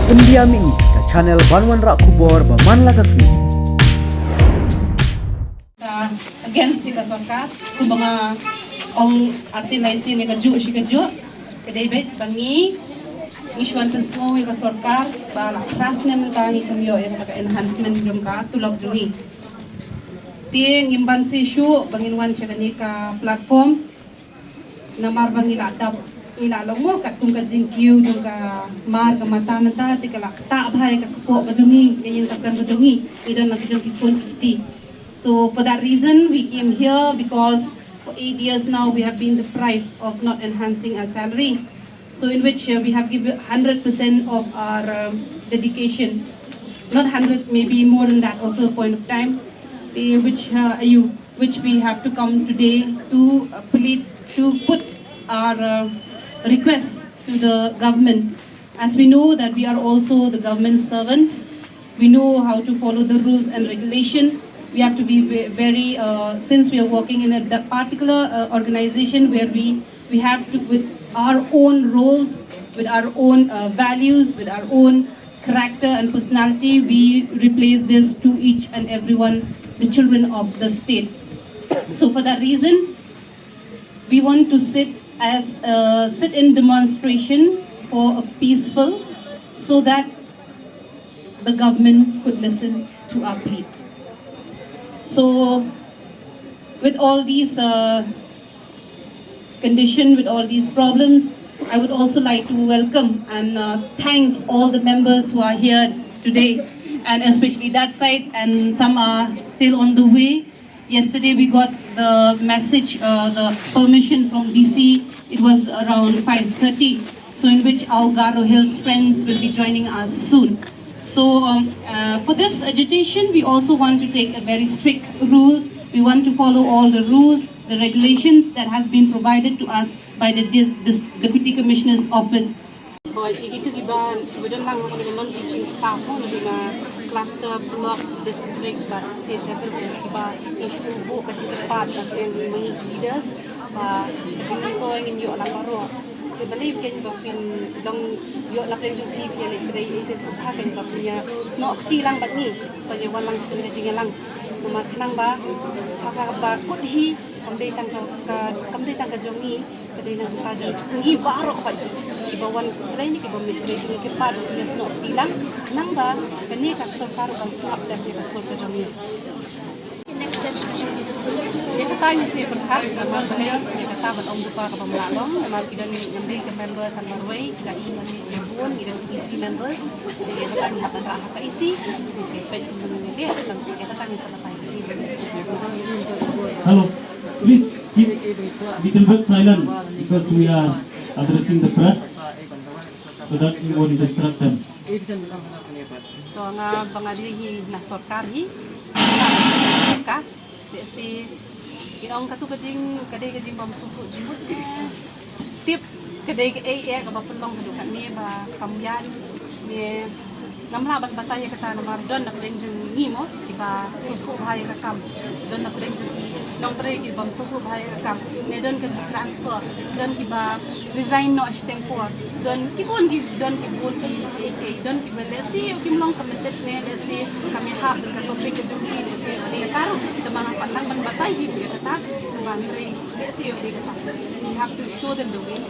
Pendiam ini ke channel Banwan Rak Kubor Baman Lagasmi. Against si Kasorka, kung mga ong asin na isin ni Kaju, si Kaju, kadebet, bangi, isuan pensuo yung Kasorka, bala pras naman ka ni kamyo, yung enhancement yung ka, tulog yung Tiang imban si issue, banginwan siya gani ka platform, na marbang iladap, ilalong mo, katong kajing kiw, yung ka mar, ka mata-mata, di ka lakta, bahay, kakupo, kajungi, ganyan kasang kajungi, idon na kajung kipun kiti. So for that reason, we came here because for 8 years now we have been deprived of not enhancing our salary. So in which we have given 100% of our dedication, not 100, maybe more than that also a point of time, which we have to come today to put our requests to the government. As we know that we are also the government servants, we know how to follow the rules and regulation. We have to be very, since we are working in a particular organization where we have to, with our own roles, with our own values, with our own character and personality, we replace this to each and everyone, the children of the state. So for that reason, we want to sit in demonstration for a peaceful, so that the government could listen to our plea. So, with all these conditions, with all these problems, I would also like to welcome and thanks all the members who are here today, and especially that side, and some are still on the way. Yesterday we got the message, the permission from DC. It was around 5:30, so in which our Garo Hills friends will be joining us soon. So for this agitation, we also want to take a very strict rules. We want to follow all the rules, the regulations that has been provided to us by the Deputy Commissioner's Office. Itu iban kemudian lang non teaching staff mo na cluster block district but state level iba issue bu kasi kepat at yung mga leaders ba jing ko yung inyo alam paro. They believe can ba fin long yo la plan jung pi pi le ite so pa kan ba punya sno akti lang bag ni pa ye wan lang sikon ka jing lang ma kanang ba ka ba kut hi kamdei tang ka jong ni kadai na ka jong ngi baro ko iba wan trai ni ki ba mit jung ki pa punya sno akti lang nang ba kani ka so par ban sap da ka so ka jong ni next steps dia kata ni saya berharap nama beliau dia kata ban om dupa ka pamlalong nama kita ni nanti ke member tan marway ga i mani pun kita isi members dia kata ni apa tak apa isi isi pet ni dia tentang dia kata ni sama pai Hello, please keep little bit silent because we are addressing the press so that we won't distract them. To nga bangadi na sarkar hi ka desi inong katu kajing kadai kajing pam sutu jimut tip kadai ke ka ba pulong hadu kami ba kamyan ni ngamla ban batay kata na don na kading jung ni mo kiba sutu bhai ka kam don na kading jung nong tre ki bam sutu bhai ka kam ne don ka transfer don kiba resign no ashteng ko don kibon ki don kibon ki don ki lesi kim long committed ne lesi kami ha ka topik ka jung ni lesi ni taru teman pandang ban batay di dia kata teman tre lesi dia kata we have to show them the way